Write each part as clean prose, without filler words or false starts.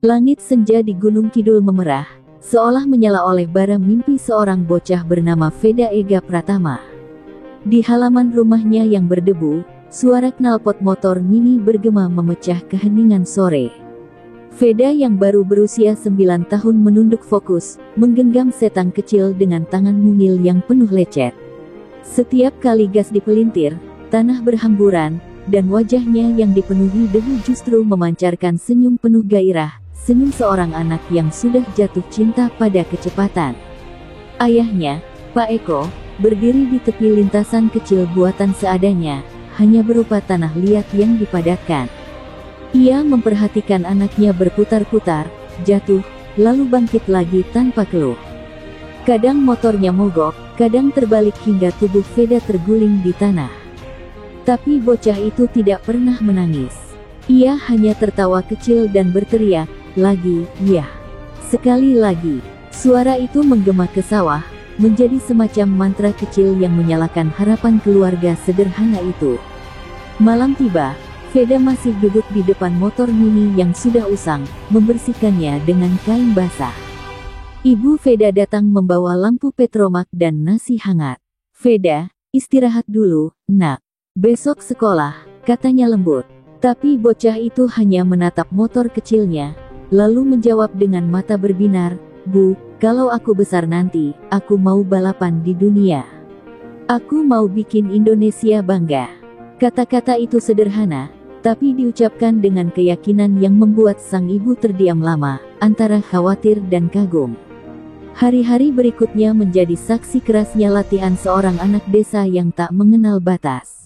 Langit senja di Gunung Kidul memerah, seolah menyala oleh bara mimpi seorang bocah bernama Veda Ega Pratama. Di halaman rumahnya yang berdebu, suara knalpot motor mini bergema memecah keheningan sore. Veda yang baru berusia 9 tahun menunduk fokus, menggenggam setang kecil dengan tangan mungil yang penuh lecet. Setiap kali gas dipelintir, tanah berhamburan, dan wajahnya yang dipenuhi debu justru memancarkan senyum penuh gairah, senyum seorang anak yang sudah jatuh cinta pada kecepatan. Ayahnya, Pak Eko, berdiri di tepi lintasan kecil buatan seadanya, hanya berupa tanah liat yang dipadatkan. Ia memperhatikan anaknya berputar-putar, jatuh, lalu bangkit lagi tanpa keluh. Kadang motornya mogok, kadang terbalik hingga tubuh Veda terguling di tanah. Tapi bocah itu tidak pernah menangis. Ia hanya tertawa kecil dan berteriak, "Lagi, ya. Sekali lagi." Suara itu menggema ke sawah, menjadi semacam mantra kecil yang menyalakan harapan keluarga sederhana itu. Malam tiba, Veda masih duduk di depan motor mini yang sudah usang, membersihkannya dengan kain basah. Ibu Veda datang membawa lampu petromak dan nasi hangat. "Veda, istirahat dulu, nak. Besok sekolah," katanya lembut. Tapi bocah itu hanya menatap motor kecilnya, lalu menjawab dengan mata berbinar, "Bu, kalau aku besar nanti, aku mau balapan di dunia. Aku mau bikin Indonesia bangga." Kata-kata itu sederhana, tapi diucapkan dengan keyakinan yang membuat sang ibu terdiam lama, antara khawatir dan kagum. Hari-hari berikutnya menjadi saksi kerasnya latihan seorang anak desa yang tak mengenal batas.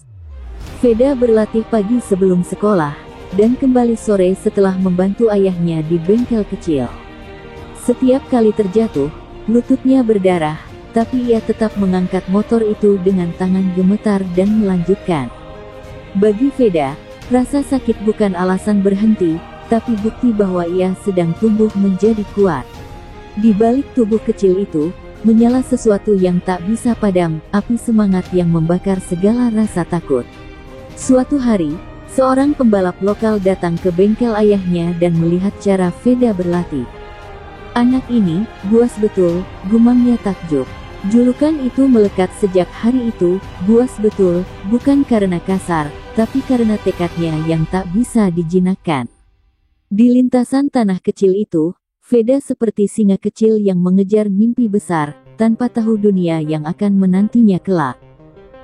Veda berlatih pagi sebelum sekolah, dan kembali sore setelah membantu ayahnya di bengkel kecil. Setiap kali terjatuh, lututnya berdarah, tapi ia tetap mengangkat motor itu dengan tangan gemetar dan melanjutkan. Bagi Veda, rasa sakit bukan alasan berhenti, tapi bukti bahwa ia sedang tumbuh menjadi kuat. Di balik tubuh kecil itu, menyala sesuatu yang tak bisa padam, api semangat yang membakar segala rasa takut. Suatu hari, seorang pembalap lokal datang ke bengkel ayahnya dan melihat cara Veda berlatih. "Anak ini, buas betul," gumamnya takjub. Julukan itu melekat sejak hari itu, buas betul, bukan karena kasar, tapi karena tekadnya yang tak bisa dijinakkan. Di lintasan tanah kecil itu, Veda seperti singa kecil yang mengejar mimpi besar, tanpa tahu dunia yang akan menantinya kelak.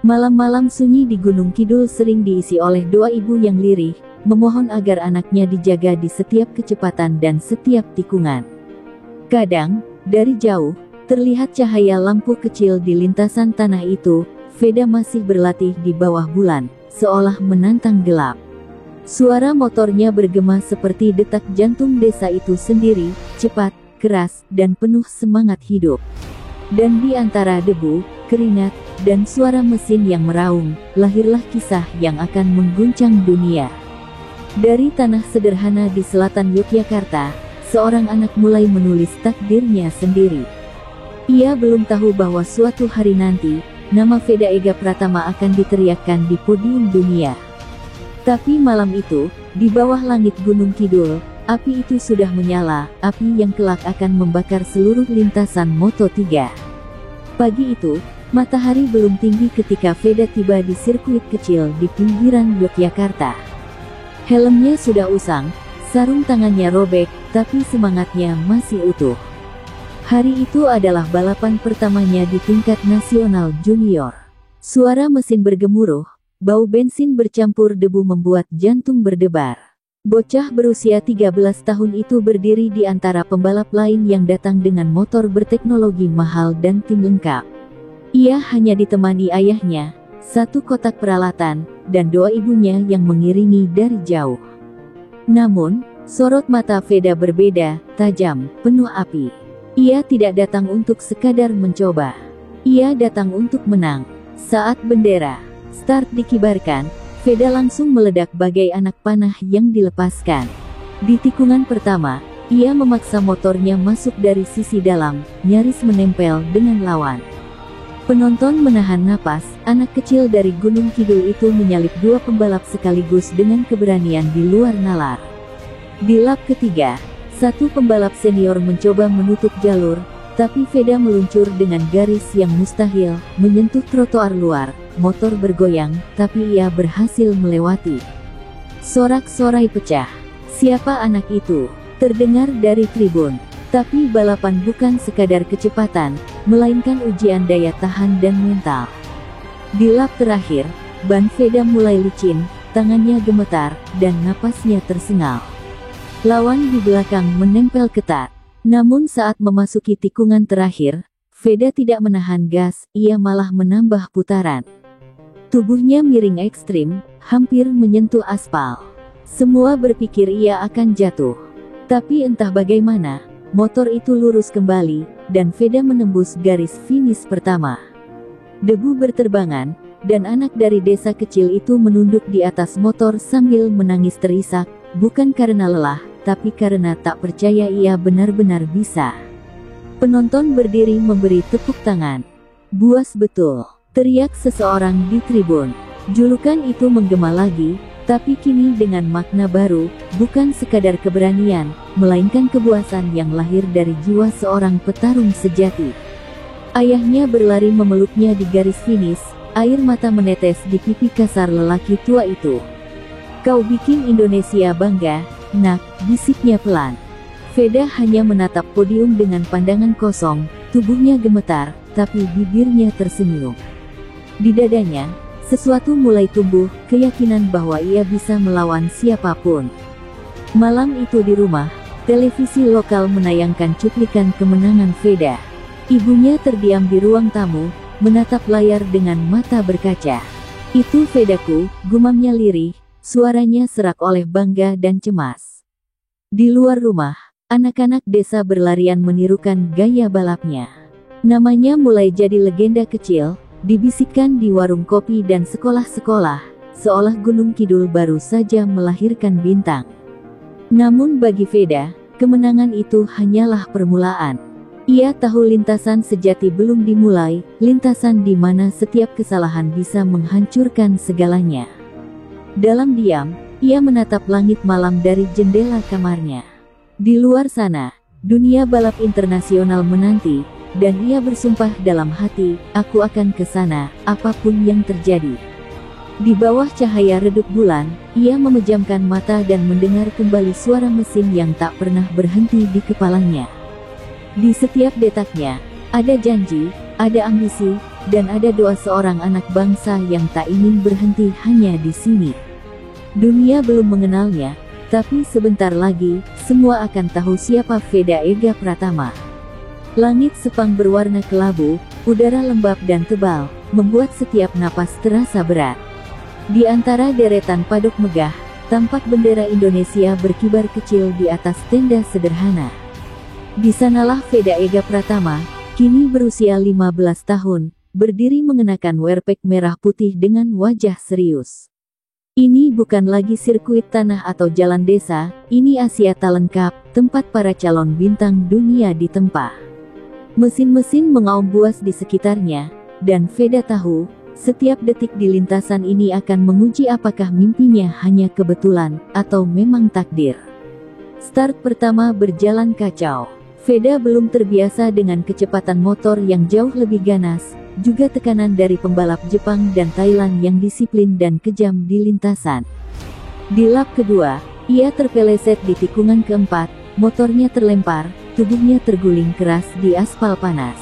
Malam-malam sunyi di Gunung Kidul sering diisi oleh doa ibu yang lirih, memohon agar anaknya dijaga di setiap kecepatan dan setiap tikungan. Kadang, dari jauh, terlihat cahaya lampu kecil di lintasan tanah itu. Veda masih berlatih di bawah bulan, seolah menantang gelap. Suara motornya bergema seperti detak jantung desa itu sendiri, cepat, keras, dan penuh semangat hidup. Dan di antara debu, keringat, dan suara mesin yang meraung, lahirlah kisah yang akan mengguncang dunia. Dari tanah sederhana di selatan Yogyakarta, seorang anak mulai menulis takdirnya sendiri. Ia belum tahu bahwa suatu hari nanti, nama Veda Ega Pratama akan diteriakkan di podium dunia. Tapi malam itu, di bawah langit Gunung Kidul, api itu sudah menyala, api yang kelak akan membakar seluruh lintasan Moto3. Pagi itu, matahari belum tinggi ketika Veda tiba di sirkuit kecil di pinggiran Yogyakarta. Helmnya sudah usang, sarung tangannya robek, tapi semangatnya masih utuh. Hari itu adalah balapan pertamanya di tingkat nasional junior. Suara mesin bergemuruh, bau bensin bercampur debu membuat jantung berdebar. Bocah berusia 13 tahun itu berdiri di antara pembalap lain yang datang dengan motor berteknologi mahal dan tim lengkap. Ia hanya ditemani ayahnya, satu kotak peralatan, dan doa ibunya yang mengiringi dari jauh. Namun, sorot mata Veda berbeda, tajam, penuh api. Ia tidak datang untuk sekadar mencoba. Ia datang untuk menang. Saat bendera start dikibarkan, Veda langsung meledak bagai anak panah yang dilepaskan. Di tikungan pertama, ia memaksa motornya masuk dari sisi dalam, nyaris menempel dengan lawan. Penonton menahan napas, anak kecil dari Gunung Kidul itu menyalip dua pembalap sekaligus dengan keberanian di luar nalar. Di lap ketiga, Satu pembalap senior mencoba menutup jalur, tapi Veda meluncur dengan garis yang mustahil, menyentuh trotoar luar. Motor bergoyang, tapi ia berhasil melewati. Sorak-sorai pecah. "Siapa anak itu?" terdengar dari tribun. Tapi balapan bukan sekadar kecepatan, melainkan ujian daya tahan dan mental. Di lap terakhir, ban Veda mulai licin, tangannya gemetar, dan napasnya tersengal. Lawan di belakang menempel ketat. Namun saat memasuki tikungan terakhir, Veda tidak menahan gas, ia malah menambah putaran. Tubuhnya miring ekstrim, hampir menyentuh aspal. Semua berpikir ia akan jatuh. Tapi entah bagaimana, motor itu lurus kembali, dan Veda menembus garis finish pertama. Debu berterbangan, dan anak dari desa kecil itu menunduk di atas motor sambil menangis terisak, bukan karena lelah, tapi karena tak percaya ia benar-benar bisa. Penonton berdiri memberi tepuk tangan. "Buas betul!" teriak seseorang di tribun. Julukan itu menggema lagi, tapi kini dengan makna baru, bukan sekadar keberanian, melainkan kepuasan yang lahir dari jiwa seorang petarung sejati. Ayahnya berlari memeluknya di garis finish, air mata menetes di pipi kasar lelaki tua itu. "Kau bikin Indonesia bangga, nak," bisiknya pelan. Veda hanya menatap podium dengan pandangan kosong, tubuhnya gemetar, tapi bibirnya tersenyum. Di dadanya, sesuatu mulai tumbuh, keyakinan bahwa ia bisa melawan siapapun. Malam itu di rumah, televisi lokal menayangkan cuplikan kemenangan Veda. Ibunya terdiam di ruang tamu, menatap layar dengan mata berkaca. "Itu Vedaku," gumamnya lirih, suaranya serak oleh bangga dan cemas. Di luar rumah, anak-anak desa berlarian menirukan gaya balapnya. Namanya mulai jadi legenda kecil, dibisikkan di warung kopi dan sekolah-sekolah, seolah Gunung Kidul baru saja melahirkan bintang. Namun bagi Veda, kemenangan itu hanyalah permulaan. Ia tahu lintasan sejati belum dimulai, lintasan di mana setiap kesalahan bisa menghancurkan segalanya. Dalam diam, ia menatap langit malam dari jendela kamarnya. Di luar sana, dunia balap internasional menanti, dan ia bersumpah dalam hati, "Aku akan ke sana, apapun yang terjadi." Di bawah cahaya redup bulan, ia memejamkan mata dan mendengar kembali suara mesin yang tak pernah berhenti di kepalanya. Di setiap detaknya, ada janji, ada ambisi, dan ada doa seorang anak bangsa yang tak ingin berhenti hanya di sini. Dunia belum mengenalnya, tapi sebentar lagi, semua akan tahu siapa Veda Ega Pratama. Langit sepang berwarna kelabu, udara lembab dan tebal, membuat setiap napas terasa berat. Di antara deretan padok megah, tampak bendera Indonesia berkibar kecil di atas tenda sederhana. Di sanalah Veda Ega Pratama, kini berusia 15 tahun, berdiri mengenakan wearpack merah putih dengan wajah serius. Ini bukan lagi sirkuit tanah atau jalan desa, ini Asia Talent Cup, tempat para calon bintang dunia ditempa. Mesin-mesin mengaum buas di sekitarnya, dan Veda tahu, setiap detik di lintasan ini akan menguji apakah mimpinya hanya kebetulan, atau memang takdir. Start pertama berjalan kacau. Veda belum terbiasa dengan kecepatan motor yang jauh lebih ganas, juga tekanan dari pembalap Jepang dan Thailand yang disiplin dan kejam di lintasan. Di lap kedua, ia terpeleset di tikungan keempat, motornya terlempar, tubuhnya terguling keras di aspal panas.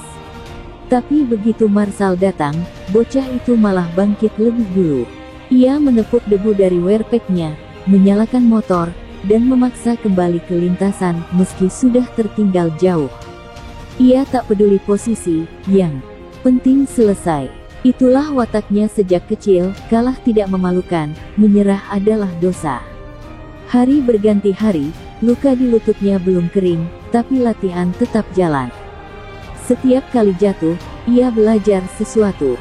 Tapi begitu Marshall datang, bocah itu malah bangkit lebih dulu. Ia menepuk debu dari wearpacknya, menyalakan motor, dan memaksa kembali ke lintasan meski sudah tertinggal jauh. Ia tak peduli posisi, yang penting selesai. Itulah wataknya sejak kecil, kalah tidak memalukan, menyerah adalah dosa. Hari berganti hari, luka di lututnya belum kering, tapi latihan tetap jalan. Setiap kali jatuh, ia belajar sesuatu.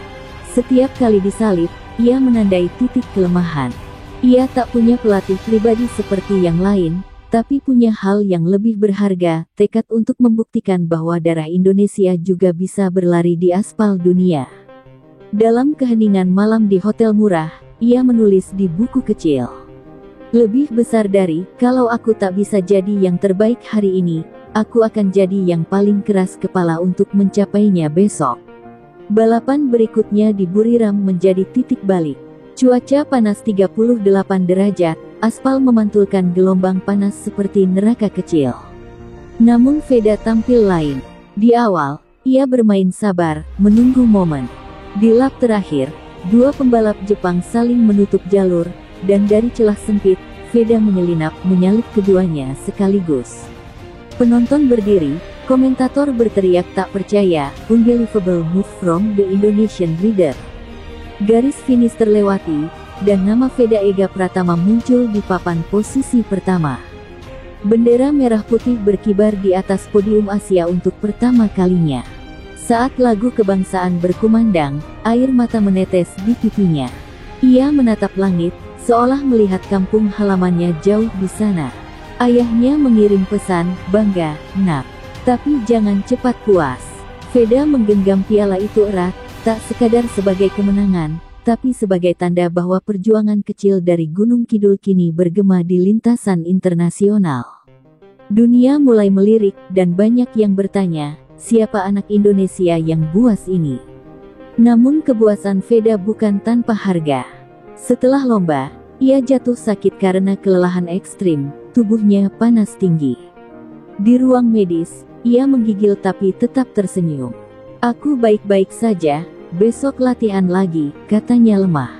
Setiap kali disalib, ia menandai titik kelemahan. Ia tak punya pelatih pribadi seperti yang lain, tapi punya hal yang lebih berharga, tekad untuk membuktikan bahwa darah Indonesia juga bisa berlari di aspal dunia. Dalam keheningan malam di hotel murah, ia menulis di buku kecil. Lebih besar dari, kalau aku tak bisa jadi yang terbaik hari ini, aku akan jadi yang paling keras kepala untuk mencapainya besok. Balapan berikutnya di Buriram menjadi titik balik. Cuaca panas 38 derajat, aspal memantulkan gelombang panas seperti neraka kecil. Namun Veda tampil lain. Di awal, ia bermain sabar, menunggu momen. Di lap terakhir, dua pembalap Jepang saling menutup jalur, dan dari celah sempit, Veda menyelinap menyalip keduanya sekaligus. Penonton berdiri, komentator berteriak tak percaya, unbelievable move from the Indonesian rider. Garis finish terlewati, dan nama Veda Ega Pratama muncul di papan posisi pertama. Bendera merah putih berkibar di atas podium Asia untuk pertama kalinya. Saat lagu kebangsaan berkumandang, air mata menetes di pipinya. Ia menatap langit, seolah melihat kampung halamannya jauh di sana. Ayahnya mengirim pesan, "Bangga, nak. Tapi jangan cepat puas." Veda menggenggam piala itu erat, tak sekadar sebagai kemenangan, tapi sebagai tanda bahwa perjuangan kecil dari Gunung Kidul kini bergema di lintasan internasional. Dunia mulai melirik, dan banyak yang bertanya, siapa anak Indonesia yang buas ini? Namun kebuasan Veda bukan tanpa harga. Setelah lomba, ia jatuh sakit karena kelelahan ekstrim, tubuhnya panas tinggi. Di ruang medis, ia menggigil tapi tetap tersenyum. "Aku baik-baik saja, besok latihan lagi," katanya lemah.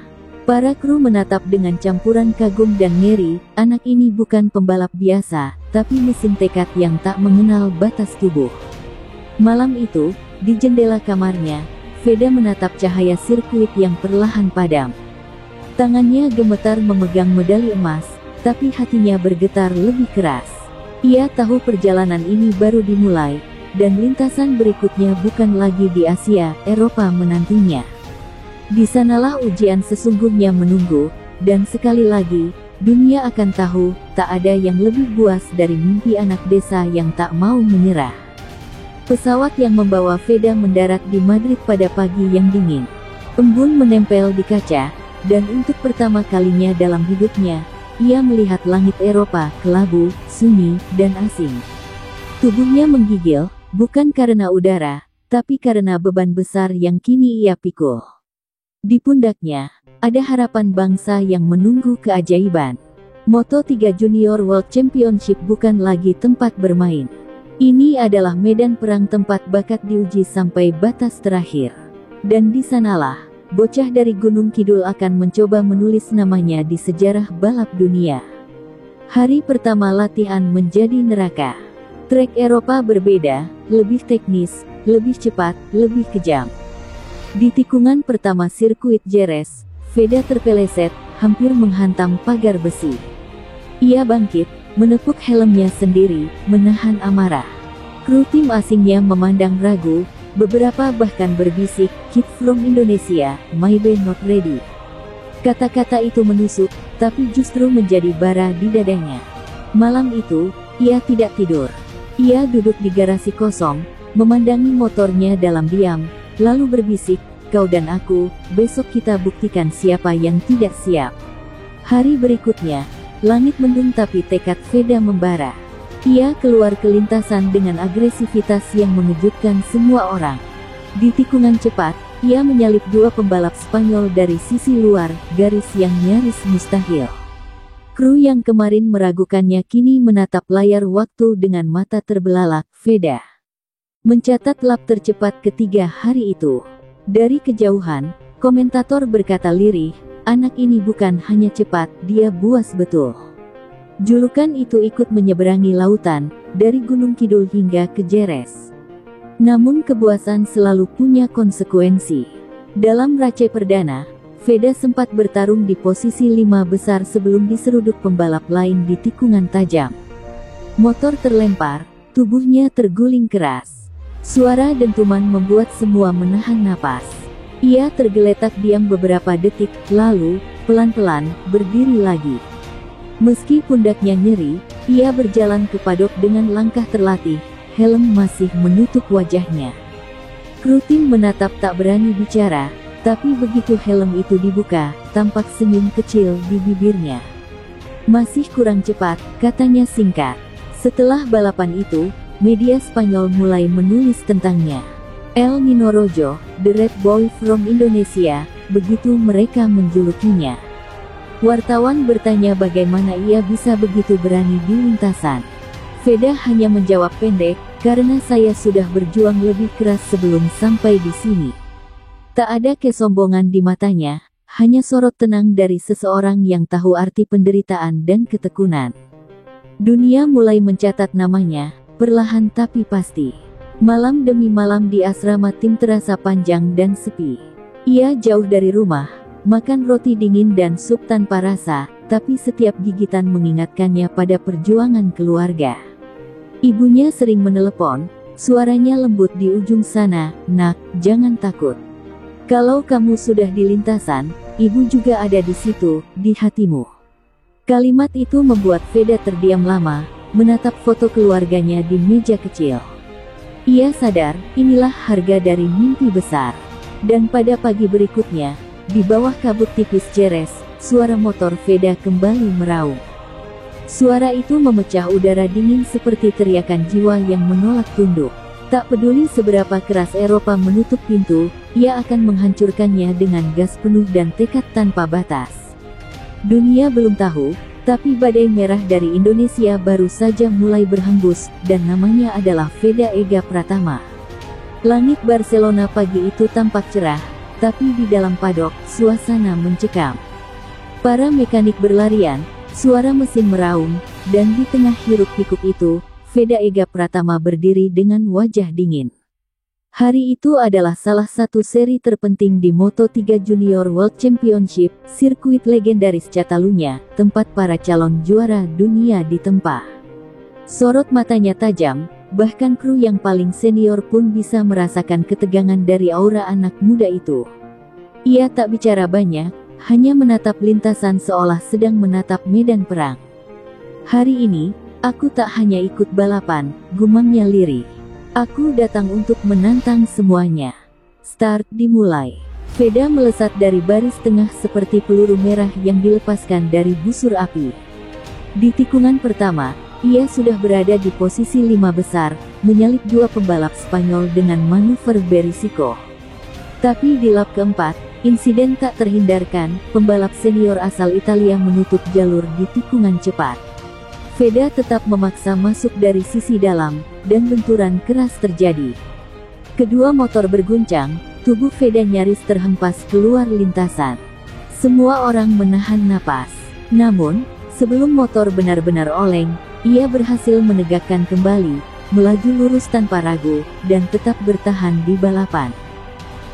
Para kru menatap dengan campuran kagum dan ngeri, anak ini bukan pembalap biasa, tapi mesin tekad yang tak mengenal batas tubuh. Malam itu, di jendela kamarnya, Veda menatap cahaya sirkuit yang perlahan padam. Tangannya gemetar memegang medali emas, tapi hatinya bergetar lebih keras. Ia tahu perjalanan ini baru dimulai, dan lintasan berikutnya bukan lagi di Asia, Eropa menantinya. Di sanalah ujian sesungguhnya menunggu, dan sekali lagi, dunia akan tahu, tak ada yang lebih buas dari mimpi anak desa yang tak mau menyerah. Pesawat yang membawa Veda mendarat di Madrid pada pagi yang dingin. Embun menempel di kaca, dan untuk pertama kalinya dalam hidupnya, ia melihat langit Eropa kelabu, sunyi, dan asing. Tubuhnya menggigil, bukan karena udara, tapi karena beban besar yang kini ia pikul. Di pundaknya, ada harapan bangsa yang menunggu keajaiban. Moto3 Junior World Championship bukan lagi tempat bermain. Ini adalah medan perang tempat bakat diuji sampai batas terakhir. Dan di sanalah, bocah dari Gunung Kidul akan mencoba menulis namanya di sejarah balap dunia. Hari pertama latihan menjadi neraka. Trek Eropa berbeda, lebih teknis, lebih cepat, lebih kejam. Di tikungan pertama sirkuit Jerez, Veda terpeleset, hampir menghantam pagar besi. Ia bangkit, menepuk helmnya sendiri, menahan amarah. Kru tim asingnya memandang ragu, beberapa bahkan berbisik, "Kid from Indonesia, maybe not ready." Kata-kata itu menusuk, tapi justru menjadi bara di dadanya. Malam itu, ia tidak tidur. Ia duduk di garasi kosong, memandangi motornya dalam diam, lalu berbisik, "Kau dan aku, besok kita buktikan siapa yang tidak siap." Hari berikutnya, langit mendung tapi tekad Veda membara. Ia keluar ke lintasan dengan agresivitas yang mengejutkan semua orang. Di tikungan cepat, ia menyalip dua pembalap Spanyol dari sisi luar, garis yang nyaris mustahil. Kru yang kemarin meragukannya kini menatap layar waktu dengan mata terbelalak. Veda mencatat lap tercepat ketiga hari itu. Dari kejauhan, komentator berkata lirih, "Anak ini bukan hanya cepat, dia buas betul." Julukan itu ikut menyeberangi lautan, dari Gunung Kidul hingga ke Jerez. Namun kebuasan selalu punya konsekuensi. Dalam race perdana, Veda sempat bertarung di posisi 5 besar sebelum diseruduk pembalap lain di tikungan tajam. Motor terlempar, tubuhnya terguling keras. Suara dentuman membuat semua menahan napas. Ia tergeletak diam beberapa detik, lalu, pelan-pelan, berdiri lagi. Meski pundaknya nyeri, ia berjalan ke padok dengan langkah terlatih, helm masih menutup wajahnya. Kru tim menatap tak berani bicara, tapi begitu helm itu dibuka, tampak senyum kecil di bibirnya. Masih kurang cepat, katanya singkat. Setelah balapan itu, media Spanyol mulai menulis tentangnya. El Nino Rojo, the Red Boy from Indonesia, begitu mereka menjulukinya. Wartawan bertanya bagaimana ia bisa begitu berani di lintasan. Veda hanya menjawab pendek, karena saya sudah berjuang lebih keras sebelum sampai di sini. Tak ada kesombongan di matanya, hanya sorot tenang dari seseorang yang tahu arti penderitaan dan ketekunan. Dunia mulai mencatat namanya, perlahan tapi pasti. Malam demi malam di asrama tim terasa panjang dan sepi. Ia jauh dari rumah, makan roti dingin dan sup tanpa rasa, tapi setiap gigitan mengingatkannya pada perjuangan keluarga. Ibunya sering menelepon, suaranya lembut di ujung sana, "Nak, jangan takut. Kalau kamu sudah di lintasan, ibu juga ada di situ, di hatimu." Kalimat itu membuat Veda terdiam lama, menatap foto keluarganya di meja kecil. Ia sadar, inilah harga dari mimpi besar. Dan pada pagi berikutnya, di bawah kabut tipis Ceres, suara motor Veda kembali meraung. Suara itu memecah udara dingin seperti teriakan jiwa yang menolak tunduk. Tak peduli seberapa keras Eropa menutup pintu, ia akan menghancurkannya dengan gas penuh dan tekad tanpa batas. Dunia belum tahu, tapi badai merah dari Indonesia baru saja mulai berhembus, dan namanya adalah Veda Ega Pratama. Langit Barcelona pagi itu tampak cerah, tapi di dalam padok, suasana mencekam. Para mekanik berlarian, suara mesin meraung, dan di tengah hiruk-pikuk itu, Veda Ega Pratama berdiri dengan wajah dingin. Hari itu adalah salah satu seri terpenting di Moto3 Junior World Championship, sirkuit legendaris Catalunya, tempat para calon juara dunia ditempa. Sorot matanya tajam, bahkan kru yang paling senior pun bisa merasakan ketegangan dari aura anak muda itu. Ia tak bicara banyak, hanya menatap lintasan seolah sedang menatap medan perang. "Hari ini, aku tak hanya ikut balapan," gumamnya lirih. "Aku datang untuk menantang semuanya." Start dimulai. Veda melesat dari baris tengah seperti peluru merah yang dilepaskan dari busur api. Di tikungan pertama, ia sudah berada di posisi 5 besar, menyalip 2 pembalap Spanyol dengan manuver berisiko. Tapi di lap keempat, insiden tak terhindarkan, pembalap senior asal Italia menutup jalur di tikungan cepat. Veda tetap memaksa masuk dari sisi dalam, dan benturan keras terjadi. Kedua motor berguncang, tubuh Veda nyaris terhempas keluar lintasan. Semua orang menahan napas. Namun, sebelum motor benar-benar oleng, ia berhasil menegakkan kembali, melaju lurus tanpa ragu, dan tetap bertahan di balapan.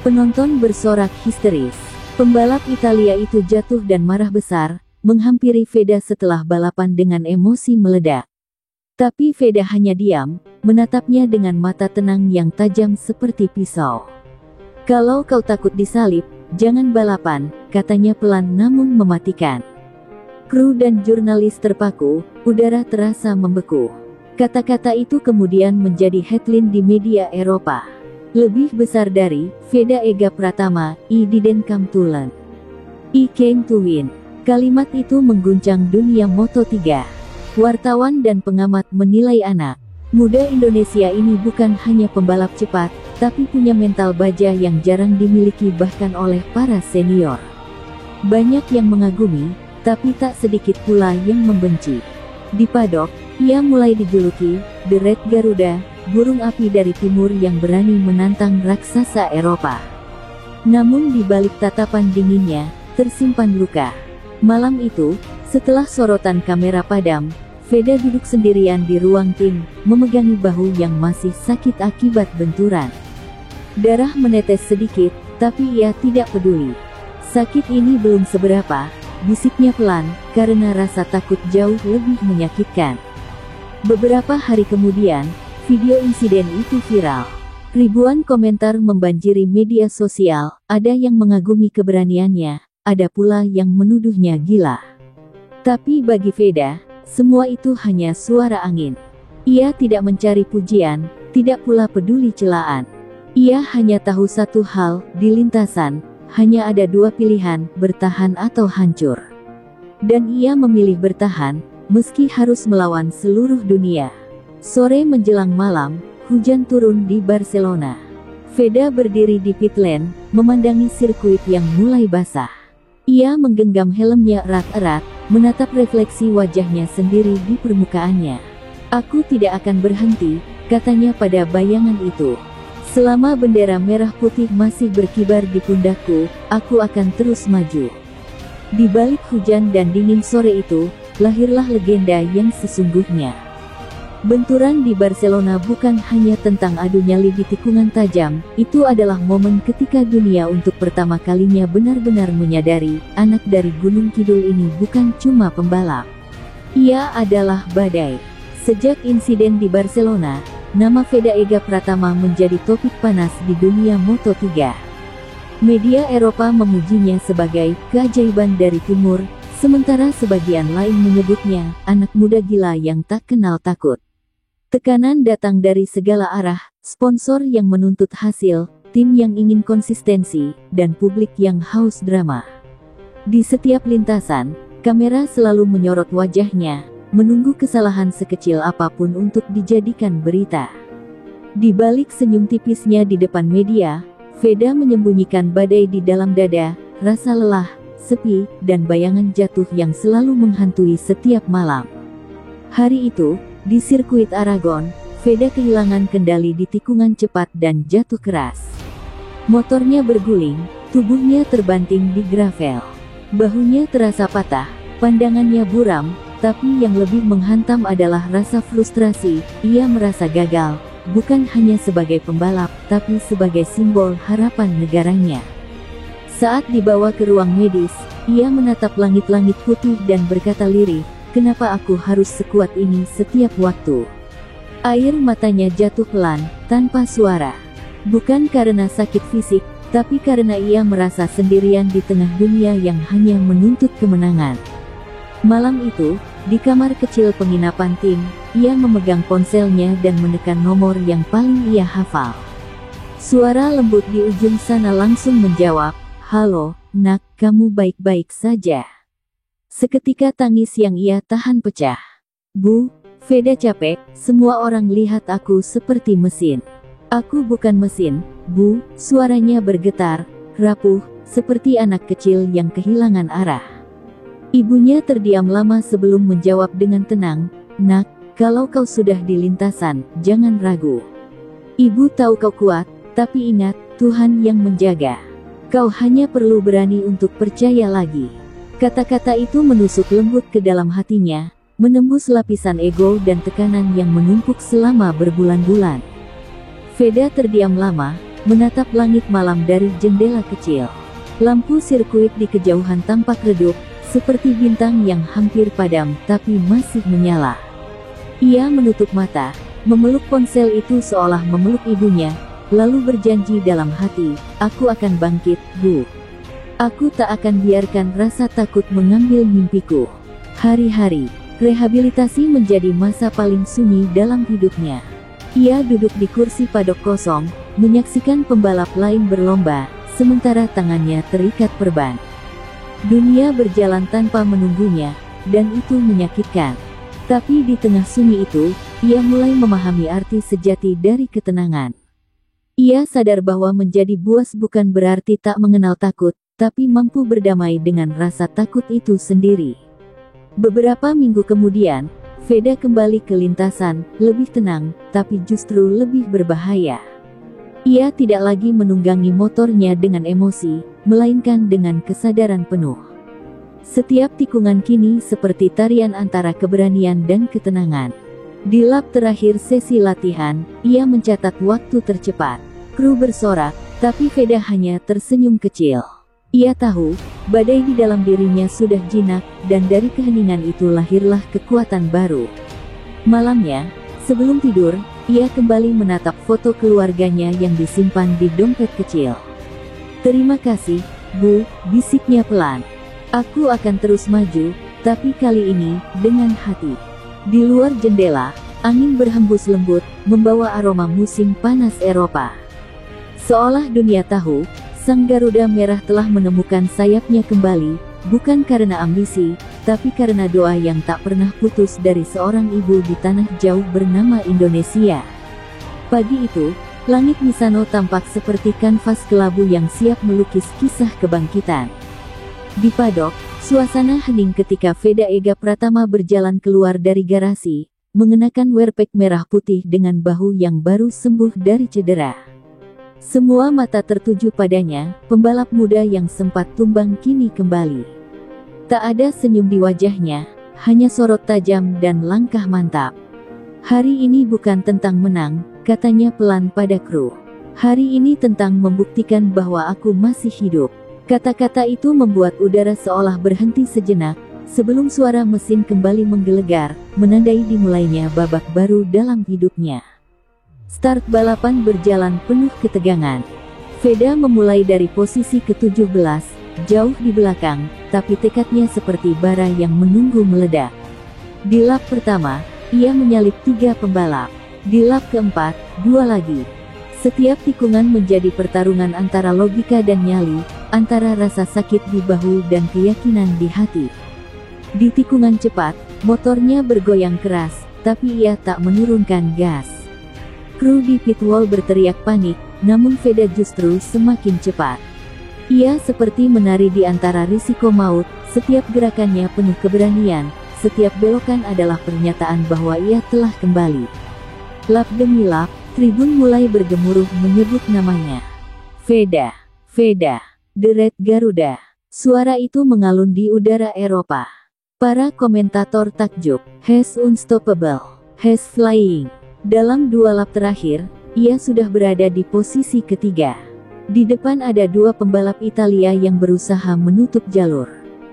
Penonton bersorak histeris. Pembalap Italia itu jatuh dan marah besar, menghampiri Veda setelah balapan dengan emosi meledak. Tapi Veda hanya diam, menatapnya dengan mata tenang yang tajam seperti pisau. "Kalau kau takut disalib, jangan balapan," katanya pelan namun mematikan. Kru dan jurnalis terpaku, udara terasa membeku. Kata-kata itu kemudian menjadi headline di media Eropa. Lebih besar dari, Veda Ega Pratama, "I didn't come to learn. I came to win." Kalimat itu mengguncang dunia Moto3. Wartawan dan pengamat menilai anak muda Indonesia ini bukan hanya pembalap cepat, tapi punya mental baja yang jarang dimiliki bahkan oleh para senior. Banyak yang mengagumi, tapi tak sedikit pula yang membenci. Di padok, ia mulai dijuluki The Red Garuda, burung api dari timur yang berani menantang raksasa Eropa. Namun di balik tatapan dinginnya, tersimpan luka. Malam itu, setelah sorotan kamera padam, Veda duduk sendirian di ruang tim, memegangi bahu yang masih sakit akibat benturan. Darah menetes sedikit, tapi ia tidak peduli. "Sakit ini belum seberapa," bisiknya pelan, karena rasa takut jauh lebih menyakitkan. Beberapa hari kemudian, video insiden itu viral. Ribuan komentar membanjiri media sosial, ada yang mengagumi keberaniannya, ada pula yang menuduhnya gila. Tapi bagi Veda, semua itu hanya suara angin. Ia tidak mencari pujian, tidak pula peduli celaan. Ia hanya tahu satu hal, di lintasan, hanya ada 2 pilihan, bertahan atau hancur. Dan ia memilih bertahan, meski harus melawan seluruh dunia. Sore menjelang malam, hujan turun di Barcelona. Veda berdiri di pit lane, memandangi sirkuit yang mulai basah. Ia menggenggam helmnya erat-erat, menatap refleksi wajahnya sendiri di permukaannya. "Aku tidak akan berhenti," katanya pada bayangan itu. "Selama bendera merah putih masih berkibar di pundakku, aku akan terus maju." Di balik hujan dan dingin sore itu, lahirlah legenda yang sesungguhnya. Benturan di Barcelona bukan hanya tentang adu nyali di tikungan tajam, itu adalah momen ketika dunia untuk pertama kalinya benar-benar menyadari, anak dari Gunung Kidul ini bukan cuma pembalap. Ia adalah badai. Sejak insiden di Barcelona, nama Veda Ega Pratama menjadi topik panas di dunia Moto3. Media Eropa memujinya sebagai keajaiban dari timur, sementara sebagian lain menyebutnya anak muda gila yang tak kenal takut. Tekanan datang dari segala arah, sponsor yang menuntut hasil, tim yang ingin konsistensi, dan publik yang haus drama. Di setiap lintasan, kamera selalu menyorot wajahnya, menunggu kesalahan sekecil apapun untuk dijadikan berita. Di balik senyum tipisnya di depan media, Veda menyembunyikan badai di dalam dada, rasa lelah, sepi, dan bayangan jatuh yang selalu menghantui setiap malam. Hari itu, di sirkuit Aragon, Veda kehilangan kendali di tikungan cepat dan jatuh keras. Motornya berguling, tubuhnya terbanting di gravel. Bahunya terasa patah, pandangannya buram, tapi yang lebih menghantam adalah rasa frustrasi. Ia merasa gagal, bukan hanya sebagai pembalap, tapi sebagai simbol harapan negaranya. Saat dibawa ke ruang medis, ia menatap langit-langit putih dan berkata lirih, "Kenapa aku harus sekuat ini setiap waktu?" Air matanya jatuh pelan, tanpa suara. Bukan karena sakit fisik, tapi karena ia merasa sendirian di tengah dunia yang hanya menuntut kemenangan. Malam itu, di kamar kecil penginapan tim, ia memegang ponselnya dan menekan nomor yang paling ia hafal. Suara lembut di ujung sana langsung menjawab, "Halo, nak, kamu baik-baik saja?" Seketika tangis yang ia tahan pecah. "Bu, Veda capek, semua orang lihat aku seperti mesin." "Aku bukan mesin, Bu," suaranya bergetar, rapuh, seperti anak kecil yang kehilangan arah. Ibunya terdiam lama sebelum menjawab dengan tenang, "Nak, kalau kau sudah di lintasan, jangan ragu. Ibu tahu kau kuat, tapi ingat, Tuhan yang menjaga. Kau hanya perlu berani untuk percaya lagi." Kata-kata itu menusuk lembut ke dalam hatinya, menembus lapisan ego dan tekanan yang menumpuk selama berbulan-bulan. Veda terdiam lama, menatap langit malam dari jendela kecil. Lampu sirkuit di kejauhan tampak redup, seperti bintang yang hampir padam tapi masih menyala. Ia menutup mata, memeluk ponsel itu seolah memeluk ibunya, lalu berjanji dalam hati, "Aku akan bangkit, Bu. Aku tak akan biarkan rasa takut mengambil mimpiku." Hari-hari rehabilitasi menjadi masa paling sunyi dalam hidupnya. Ia duduk di kursi padok kosong, menyaksikan pembalap lain berlomba, sementara tangannya terikat perban. Dunia berjalan tanpa menunggunya, dan itu menyakitkan. Tapi di tengah sunyi itu, ia mulai memahami arti sejati dari ketenangan. Ia sadar bahwa menjadi buas bukan berarti tak mengenal takut, tapi mampu berdamai dengan rasa takut itu sendiri. Beberapa minggu kemudian, Veda kembali ke lintasan, lebih tenang, tapi justru lebih berbahaya. Ia tidak lagi menunggangi motornya dengan emosi, melainkan dengan kesadaran penuh. Setiap tikungan kini seperti tarian antara keberanian dan ketenangan. Di lap terakhir sesi latihan, ia mencatat waktu tercepat. Kru bersorak, tapi Veda hanya tersenyum kecil. Ia tahu, badai di dalam dirinya sudah jinak, dan dari keheningan itu lahirlah kekuatan baru. Malamnya, sebelum tidur, ia kembali menatap foto keluarganya yang disimpan di dompet kecil. "Terima kasih, Bu," bisiknya pelan. "Aku akan terus maju, tapi kali ini, dengan hati." Di luar jendela, angin berhembus lembut, membawa aroma musim panas Eropa. Seolah dunia tahu, Sang Garuda Merah telah menemukan sayapnya kembali, bukan karena ambisi, tapi karena doa yang tak pernah putus dari seorang ibu di tanah jauh bernama Indonesia. Pagi itu, langit Misano tampak seperti kanvas kelabu yang siap melukis kisah kebangkitan. Di padok, suasana hening ketika Veda Ega Pratama berjalan keluar dari garasi, mengenakan wearpack merah putih dengan bahu yang baru sembuh dari cedera. Semua mata tertuju padanya, pembalap muda yang sempat tumbang kini kembali. Tak ada senyum di wajahnya, hanya sorot tajam dan langkah mantap. Hari ini bukan tentang menang, katanya pelan pada kru. Hari ini tentang membuktikan bahwa aku masih hidup. Kata-kata itu membuat udara seolah berhenti sejenak, sebelum suara mesin kembali menggelegar, menandai dimulainya babak baru dalam hidupnya. Start balapan berjalan penuh ketegangan. Veda memulai dari posisi ke-17, jauh di belakang, tapi tekadnya seperti bara yang menunggu meledak. Di lap pertama, ia menyalip 3 pembalap. Di lap keempat, 2 lagi. Setiap tikungan menjadi pertarungan antara logika dan nyali, antara rasa sakit di bahu dan keyakinan di hati. Di tikungan cepat, motornya bergoyang keras, tapi ia tak menurunkan gas. Kru di pit wall berteriak panik, namun Veda justru semakin cepat. Ia seperti menari di antara risiko maut, setiap gerakannya penuh keberanian, setiap belokan adalah pernyataan bahwa ia telah kembali. Lap demi lap, tribun mulai bergemuruh menyebut namanya. Veda, Veda, The Red Garuda. Suara itu mengalun di udara Eropa. Para komentator takjub, "He's unstoppable, he's flying." Dalam 2 lap terakhir, ia sudah berada di posisi ketiga. Di depan ada 2 pembalap Italia yang berusaha menutup jalur.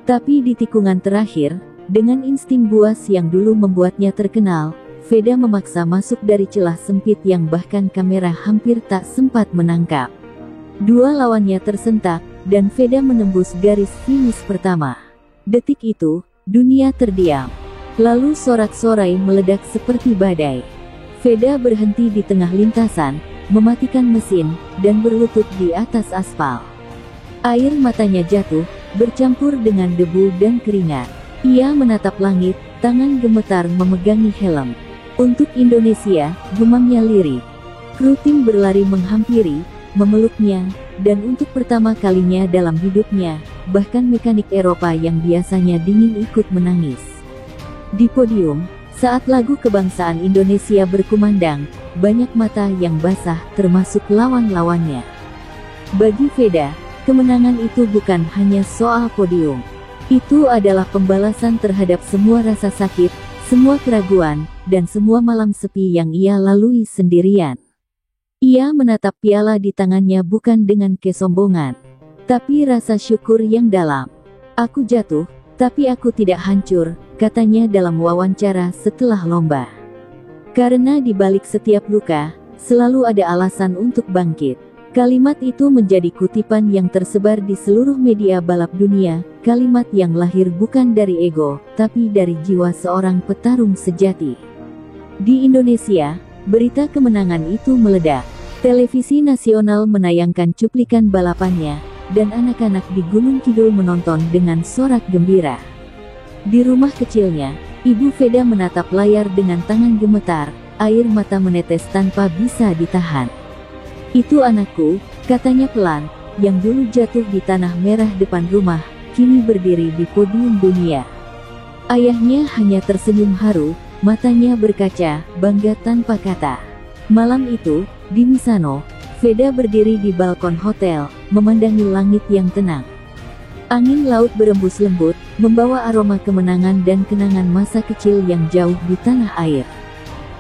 Tapi di tikungan terakhir, dengan insting buas yang dulu membuatnya terkenal, Veda memaksa masuk dari celah sempit yang bahkan kamera hampir tak sempat menangkap. 2 lawannya tersentak, dan Veda menembus garis finish pertama. Detik itu, dunia terdiam. Lalu sorak-sorai meledak seperti badai. Veda berhenti di tengah lintasan, mematikan mesin, dan berlutut di atas aspal. Air matanya jatuh, bercampur dengan debu dan keringat. Ia menatap langit, tangan gemetar memegangi helm. Untuk Indonesia, gumamnya lirik. Kru tim berlari menghampiri, memeluknya, dan untuk pertama kalinya dalam hidupnya, bahkan mekanik Eropa yang biasanya dingin ikut menangis. Di podium, saat lagu kebangsaan Indonesia berkumandang, banyak mata yang basah, termasuk lawan-lawannya. Bagi Veda, kemenangan itu bukan hanya soal podium. Itu adalah pembalasan terhadap semua rasa sakit, semua keraguan, dan semua malam sepi yang ia lalui sendirian. Ia menatap piala di tangannya bukan dengan kesombongan, tapi rasa syukur yang dalam. "Aku jatuh, tapi aku tidak hancur," katanya dalam wawancara setelah lomba. Karena di balik setiap luka, selalu ada alasan untuk bangkit. Kalimat itu menjadi kutipan yang tersebar di seluruh media balap dunia, kalimat yang lahir bukan dari ego, tapi dari jiwa seorang petarung sejati. Di Indonesia, berita kemenangan itu meledak. Televisi nasional menayangkan cuplikan balapannya, dan anak-anak di Gunung Kidul menonton dengan sorak gembira. Di rumah kecilnya, Ibu Veda menatap layar dengan tangan gemetar, air mata menetes tanpa bisa ditahan. "Itu anakku," katanya pelan, "yang dulu jatuh di tanah merah depan rumah, kini berdiri di podium dunia." Ayahnya hanya tersenyum haru, matanya berkaca, bangga tanpa kata. Malam itu, di Misano, Veda berdiri di balkon hotel, memandangi langit yang tenang. Angin laut berembus lembut, membawa aroma kemenangan dan kenangan masa kecil yang jauh di tanah air.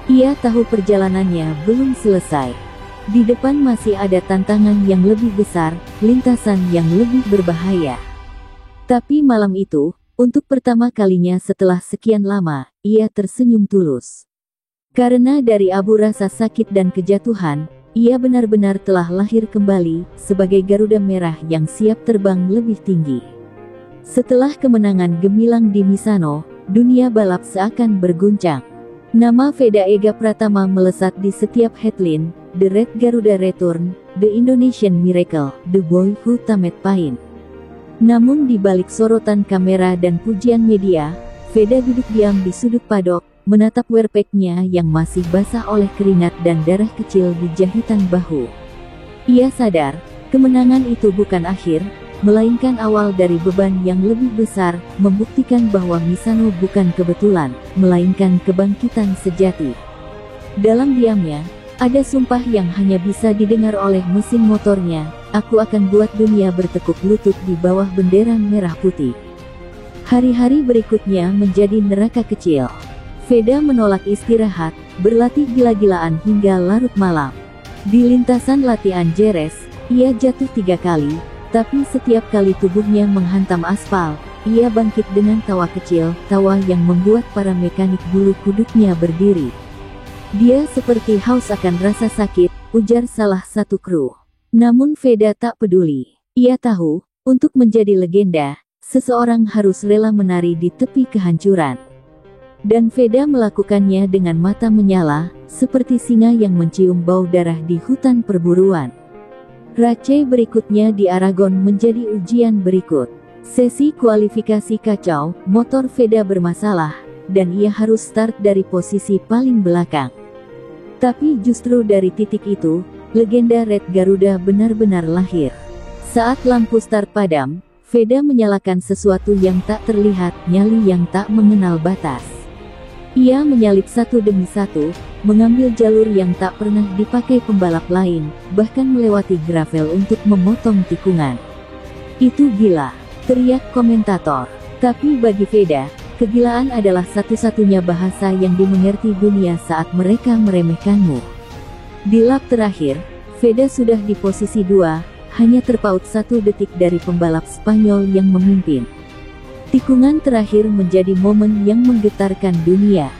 Ia tahu perjalanannya belum selesai. Di depan masih ada tantangan yang lebih besar, lintasan yang lebih berbahaya. Tapi malam itu, untuk pertama kalinya setelah sekian lama, ia tersenyum tulus. Karena dari abu rasa sakit dan kejatuhan, ia benar-benar telah lahir kembali, sebagai Garuda Merah yang siap terbang lebih tinggi. Setelah kemenangan gemilang di Misano, dunia balap seakan berguncang. Nama Veda Ega Pratama melesat di setiap headline, The Red Garuda Return, The Indonesian Miracle, The Boy Who Tamed Pain. Namun di balik sorotan kamera dan pujian media, Veda duduk diam di sudut padok, menatap wearpacknya yang masih basah oleh keringat dan darah kecil di jahitan bahu. Ia sadar, kemenangan itu bukan akhir, melainkan awal dari beban yang lebih besar, membuktikan bahwa Misano bukan kebetulan, melainkan kebangkitan sejati. Dalam diamnya, ada sumpah yang hanya bisa didengar oleh mesin motornya, aku akan buat dunia bertekuk lutut di bawah bendera merah putih. Hari-hari berikutnya menjadi neraka kecil. Veda menolak istirahat, berlatih gila-gilaan hingga larut malam. Di lintasan latihan Jerez, ia jatuh 3 kali, tapi setiap kali tubuhnya menghantam aspal, ia bangkit dengan tawa kecil, tawa yang membuat para mekanik bulu kuduknya berdiri. Dia seperti haus akan rasa sakit, ujar salah satu kru. Namun Veda tak peduli. Ia tahu, untuk menjadi legenda, seseorang harus rela menari di tepi kehancuran. Dan Veda melakukannya dengan mata menyala, seperti singa yang mencium bau darah di hutan perburuan. Race berikutnya di Aragon menjadi ujian berikut. Sesi kualifikasi kacau, motor Veda bermasalah, dan ia harus start dari posisi paling belakang. Tapi justru dari titik itu, legenda Red Garuda benar-benar lahir. Saat lampu start padam, Veda menyalakan sesuatu yang tak terlihat, nyali yang tak mengenal batas. Ia menyalip satu demi satu, mengambil jalur yang tak pernah dipakai pembalap lain, bahkan melewati gravel untuk memotong tikungan. Itu gila, teriak komentator. Tapi bagi Veda, kegilaan adalah satu-satunya bahasa yang dimengerti dunia saat mereka meremehkanmu. Di lap terakhir, Veda sudah di posisi 2, hanya terpaut 1 detik dari pembalap Spanyol yang memimpin. Tikungan terakhir menjadi momen yang menggetarkan dunia.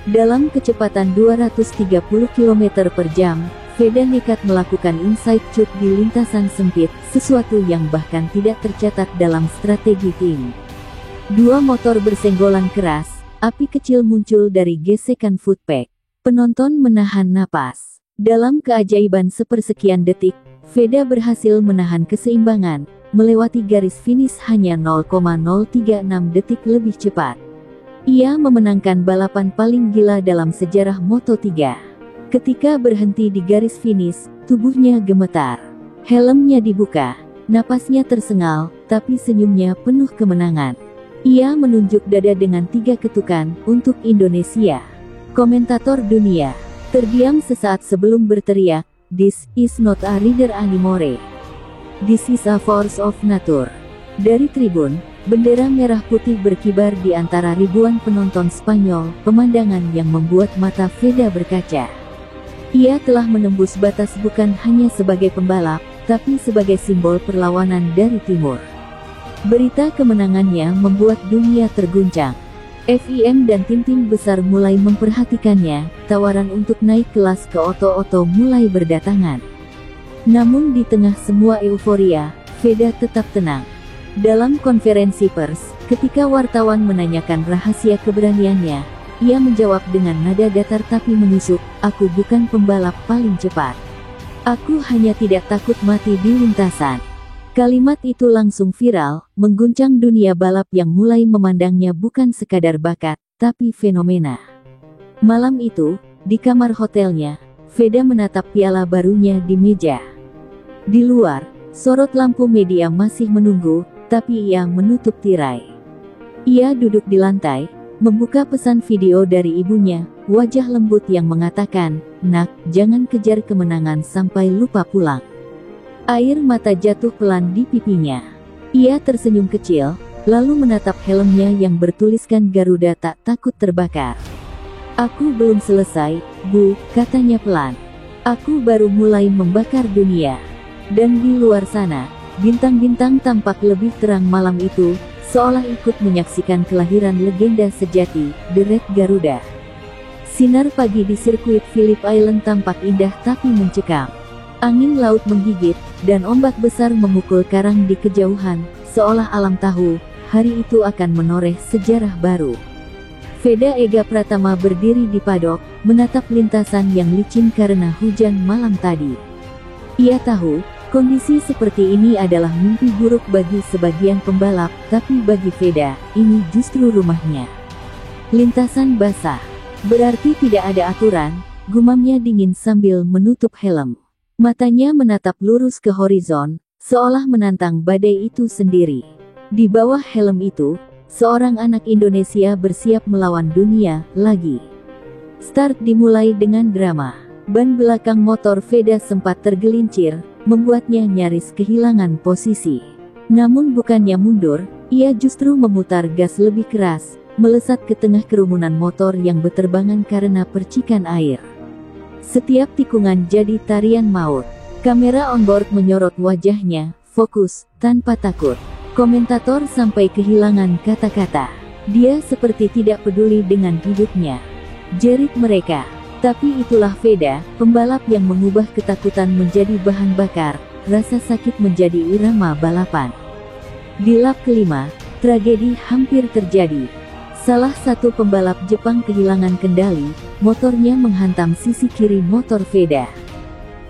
Dalam kecepatan 230 km per jam, Veda nekat melakukan inside chute di lintasan sempit, sesuatu yang bahkan tidak tercatat dalam strategi tim. 2 motor bersenggolan keras, api kecil muncul dari gesekan footpack. Penonton menahan napas. Dalam keajaiban sepersekian detik, Veda berhasil menahan keseimbangan, melewati garis finish hanya 0,036 detik lebih cepat. Ia memenangkan balapan paling gila dalam sejarah Moto3. Ketika berhenti di garis finish, tubuhnya gemetar. Helmnya dibuka, napasnya tersengal, tapi senyumnya penuh kemenangan. Ia menunjuk dada dengan 3 ketukan, untuk Indonesia. Komentator dunia terdiam sesaat sebelum berteriak, "This is not a rider anymore. This is a force of nature." Dari tribun, bendera merah putih berkibar di antara ribuan penonton Spanyol, pemandangan yang membuat mata Veda berkaca. Ia telah menembus batas bukan hanya sebagai pembalap, tapi sebagai simbol perlawanan dari timur. Berita kemenangannya membuat dunia terguncang. FIM dan tim-tim besar mulai memperhatikannya, tawaran untuk naik kelas ke oto-oto mulai berdatangan. Namun di tengah semua euforia, Veda tetap tenang. Dalam konferensi pers, ketika wartawan menanyakan rahasia keberaniannya, ia menjawab dengan nada datar tapi menusuk, "Aku bukan pembalap paling cepat. Aku hanya tidak takut mati di lintasan." Kalimat itu langsung viral, mengguncang dunia balap yang mulai memandangnya bukan sekadar bakat, tapi fenomena. Malam itu, di kamar hotelnya, Veda menatap piala barunya di meja. Di luar, sorot lampu media masih menunggu, tapi ia menutup tirai. Ia duduk di lantai, membuka pesan video dari ibunya, wajah lembut yang mengatakan, "Nak, jangan kejar kemenangan sampai lupa pulang." Air mata jatuh pelan di pipinya. Ia tersenyum kecil, lalu menatap helmnya yang bertuliskan Garuda tak takut terbakar. "Aku belum selesai, Bu," katanya pelan. "Aku baru mulai membakar dunia." Dan di luar sana, bintang-bintang tampak lebih terang malam itu, seolah ikut menyaksikan kelahiran legenda sejati, The Red Garuda. Sinar pagi di sirkuit Phillip Island tampak indah tapi mencekam. Angin laut menggigit, dan ombak besar memukul karang di kejauhan, seolah alam tahu, hari itu akan menoreh sejarah baru. Veda Ega Pratama berdiri di padok, menatap lintasan yang licin karena hujan malam tadi. Ia tahu, Kondisi seperti ini adalah mimpi buruk bagi sebagian pembalap, tapi bagi Veda, ini justru rumahnya. Lintasan basah. Berarti tidak ada aturan, gumamnya dingin sambil menutup helm. Matanya menatap lurus ke horizon, seolah menantang badai itu sendiri. Di bawah helm itu, seorang anak Indonesia bersiap melawan dunia lagi. Start dimulai dengan drama. Ban belakang motor Veda sempat tergelincir, membuatnya nyaris kehilangan posisi. Namun bukannya mundur, ia justru memutar gas lebih keras, melesat ke tengah kerumunan motor yang berterbangan karena percikan air. Setiap tikungan jadi tarian maut. Kamera onboard menyorot wajahnya, fokus, tanpa takut. Komentator sampai kehilangan kata-kata. Dia seperti tidak peduli dengan hidupnya. Jerit mereka. Tapi itulah Veda, pembalap yang mengubah ketakutan menjadi bahan bakar, rasa sakit menjadi irama balapan. Di lap kelima, tragedi hampir terjadi. Salah satu pembalap Jepang kehilangan kendali, motornya menghantam sisi kiri motor Veda.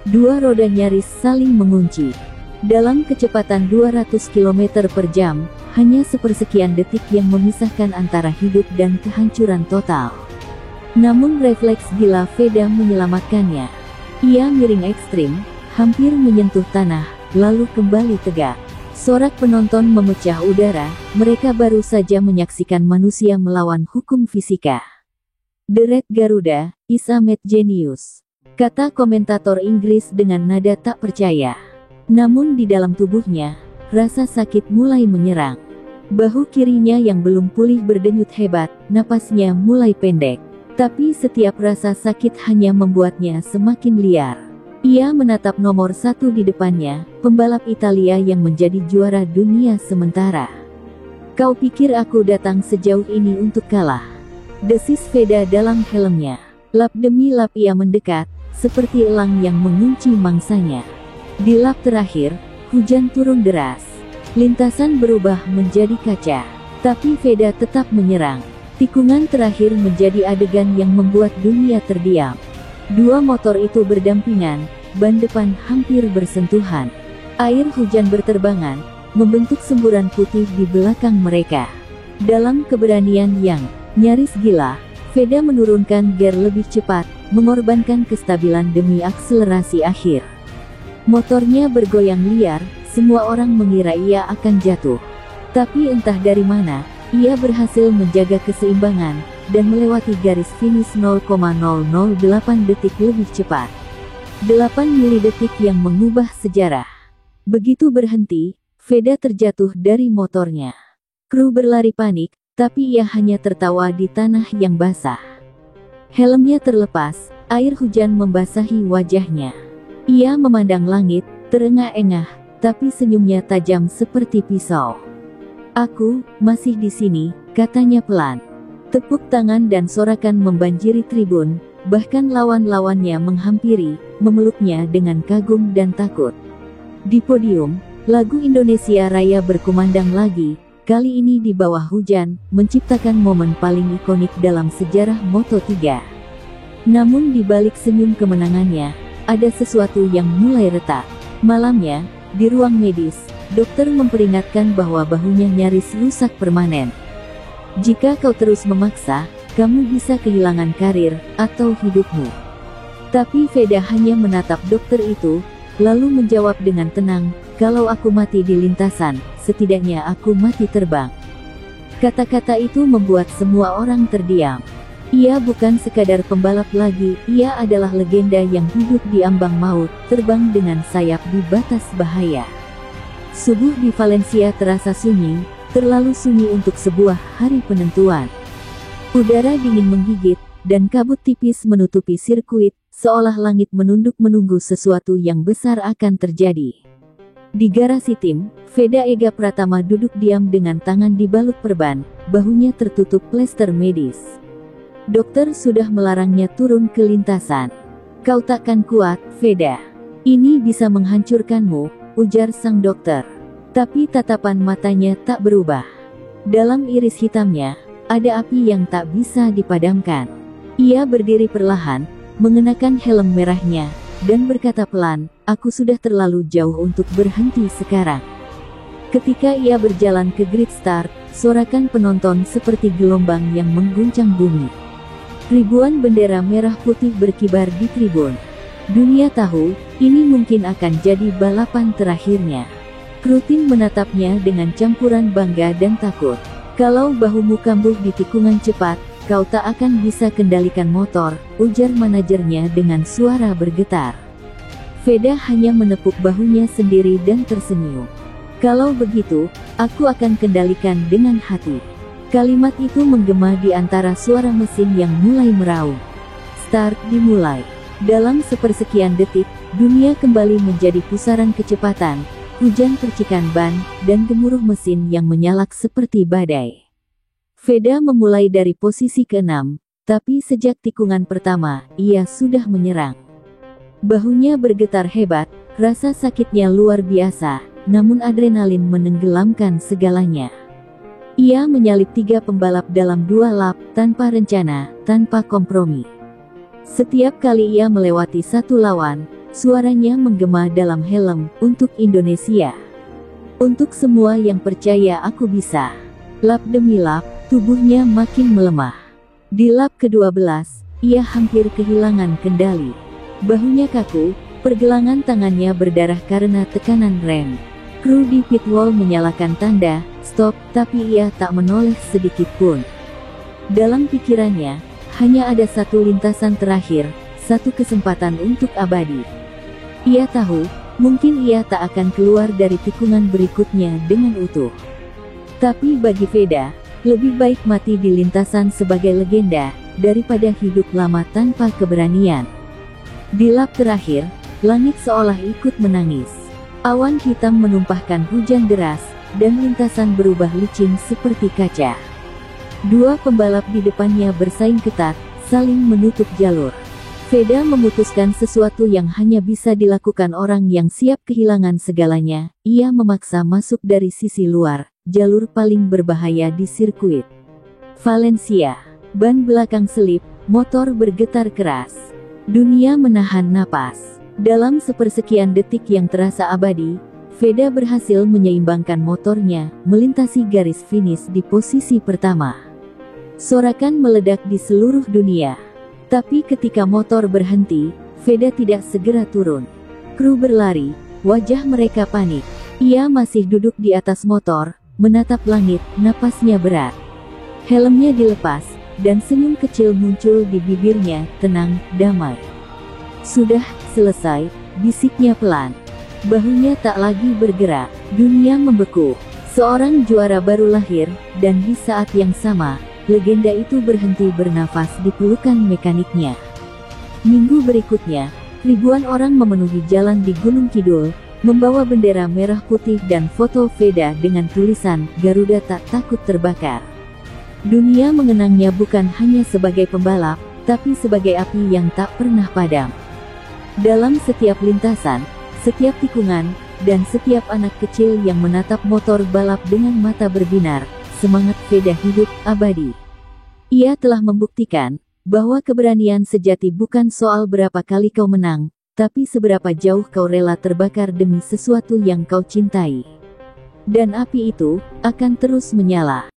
Dua roda nyaris saling mengunci. Dalam kecepatan 200 km per jam, hanya sepersekian detik yang memisahkan antara hidup dan kehancuran total. Namun refleks gila Veda menyelamatkannya. Ia miring ekstrim, hampir menyentuh tanah, lalu kembali tegak. Sorak penonton memecah udara, mereka baru saja menyaksikan manusia melawan hukum fisika. The Red Garuda is a mad genius, kata komentator Inggris dengan nada tak percaya. Namun di dalam tubuhnya, rasa sakit mulai menyerang. Bahu kirinya yang belum pulih berdenyut hebat, napasnya mulai pendek. Tapi setiap rasa sakit hanya membuatnya semakin liar. Ia menatap nomor 1 di depannya, pembalap Italia yang menjadi juara dunia sementara. Kau pikir aku datang sejauh ini untuk kalah? Desis Veda dalam helmnya. Lap demi lap ia mendekat, seperti elang yang mengunci mangsanya. Di lap terakhir, hujan turun deras. Lintasan berubah menjadi kaca. Tapi Veda tetap menyerang. Tikungan terakhir menjadi adegan yang membuat dunia terdiam. Dua motor itu berdampingan, ban depan hampir bersentuhan. Air hujan berterbangan, membentuk semburan putih di belakang mereka. Dalam keberanian yang nyaris gila, Veda menurunkan gear lebih cepat, mengorbankan kestabilan demi akselerasi akhir. Motornya bergoyang liar, semua orang mengira ia akan jatuh. Tapi entah dari mana, ia berhasil menjaga keseimbangan, dan melewati garis finish 0,008 detik lebih cepat. 8 milidetik yang mengubah sejarah. Begitu berhenti, Veda terjatuh dari motornya. Kru berlari panik, tapi ia hanya tertawa di tanah yang basah. Helmnya terlepas, air hujan membasahi wajahnya. Ia memandang langit, terengah-engah, tapi senyumnya tajam seperti pisau. Aku masih di sini, katanya pelan. Tepuk tangan dan sorakan membanjiri tribun, bahkan lawan-lawannya menghampiri, memeluknya dengan kagum dan takut. Di podium, lagu Indonesia Raya berkumandang lagi, kali ini di bawah hujan, menciptakan momen paling ikonik dalam sejarah Moto3. Namun di balik senyum kemenangannya, ada sesuatu yang mulai retak. Malamnya, di ruang medis, dokter memperingatkan bahwa bahunya nyaris rusak permanen. Jika kau terus memaksa, kamu bisa kehilangan karir, atau hidupmu. Tapi Veda hanya menatap dokter itu, lalu menjawab dengan tenang, kalau aku mati di lintasan, setidaknya aku mati terbang. Kata-kata itu membuat semua orang terdiam. Ia bukan sekadar pembalap lagi, ia adalah legenda yang hidup di ambang maut, terbang dengan sayap di batas bahaya. Subuh di Valencia terasa sunyi, terlalu sunyi untuk sebuah hari penentuan. Udara dingin menggigit, dan kabut tipis menutupi sirkuit, seolah langit menunduk menunggu sesuatu yang besar akan terjadi. Di garasi tim, Veda Ega Pratama duduk diam dengan tangan dibalut perban, bahunya tertutup plester medis. Dokter sudah melarangnya turun ke lintasan. Kau takkan kuat, Veda. Ini bisa menghancurkanmu, ujar sang dokter. Tapi tatapan matanya tak berubah. Dalam iris hitamnya, ada api yang tak bisa dipadamkan. Ia berdiri perlahan, mengenakan helm merahnya, dan berkata pelan, "Aku sudah terlalu jauh untuk berhenti sekarang." Ketika ia berjalan ke grid start, sorakan penonton seperti gelombang yang mengguncang bumi. Ribuan bendera merah putih berkibar di tribun. Dunia tahu, ini mungkin akan jadi balapan terakhirnya. Kru tim menatapnya dengan campuran bangga dan takut. "Kalau bahumu kambuh di tikungan cepat, kau tak akan bisa kendalikan motor," ujar manajernya dengan suara bergetar. Veda hanya menepuk bahunya sendiri dan tersenyum. "Kalau begitu, aku akan kendalikan dengan hati." Kalimat itu menggema di antara suara mesin yang mulai meraung. Start dimulai. Dalam sepersekian detik, dunia kembali menjadi pusaran kecepatan, hujan percikan ban, dan gemuruh mesin yang menyalak seperti badai. Veda memulai dari posisi ke-6, tapi sejak tikungan pertama, ia sudah menyerang. Bahunya bergetar hebat, rasa sakitnya luar biasa, namun adrenalin menenggelamkan segalanya. Ia menyalip 3 pembalap dalam 2 lap, tanpa rencana, tanpa kompromi. Setiap kali ia melewati satu lawan, suaranya menggema dalam helm, "Untuk Indonesia. Untuk semua yang percaya aku bisa." Lap demi lap, tubuhnya makin melemah. Di lap ke-12, ia hampir kehilangan kendali. Bahunya kaku, pergelangan tangannya berdarah karena tekanan rem. Kru di pit wall menyalakan tanda stop, tapi ia tak menoleh sedikit pun. Dalam pikirannya, hanya ada satu lintasan terakhir, satu kesempatan untuk abadi. Ia tahu, mungkin ia tak akan keluar dari tikungan berikutnya dengan utuh. Tapi bagi Veda, lebih baik mati di lintasan sebagai legenda, daripada hidup lama tanpa keberanian. Di lap terakhir, langit seolah ikut menangis. Awan hitam menumpahkan hujan deras, dan lintasan berubah licin seperti kaca. 2 pembalap di depannya bersaing ketat, saling menutup jalur. Veda memutuskan sesuatu yang hanya bisa dilakukan orang yang siap kehilangan segalanya. Ia memaksa masuk dari sisi luar, jalur paling berbahaya di sirkuit Valencia. Ban belakang selip, motor bergetar keras. Dunia menahan napas. Dalam sepersekian detik yang terasa abadi, Veda berhasil menyeimbangkan motornya, melintasi garis finish di posisi pertama. Sorakan meledak di seluruh dunia. Tapi ketika motor berhenti, Veda tidak segera turun. Kru berlari, wajah mereka panik. Ia masih duduk di atas motor, menatap langit, napasnya berat. Helmnya dilepas, dan senyum kecil muncul di bibirnya, tenang, damai. "Sudah selesai," bisiknya pelan. Bahunya tak lagi bergerak, dunia membeku. Seorang juara baru lahir, dan di saat yang sama, legenda itu berhenti bernafas di pelukan mekaniknya. Minggu berikutnya, ribuan orang memenuhi jalan di Gunung Kidul, membawa bendera merah putih dan foto Veda dengan tulisan, "Garuda tak takut terbakar." Dunia mengenangnya bukan hanya sebagai pembalap, tapi sebagai api yang tak pernah padam. Dalam setiap lintasan, setiap tikungan, dan setiap anak kecil yang menatap motor balap dengan mata berbinar, semangat Veda hidup abadi. Ia telah membuktikan bahwa keberanian sejati bukan soal berapa kali kau menang, tapi seberapa jauh kau rela terbakar demi sesuatu yang kau cintai. Dan api itu akan terus menyala.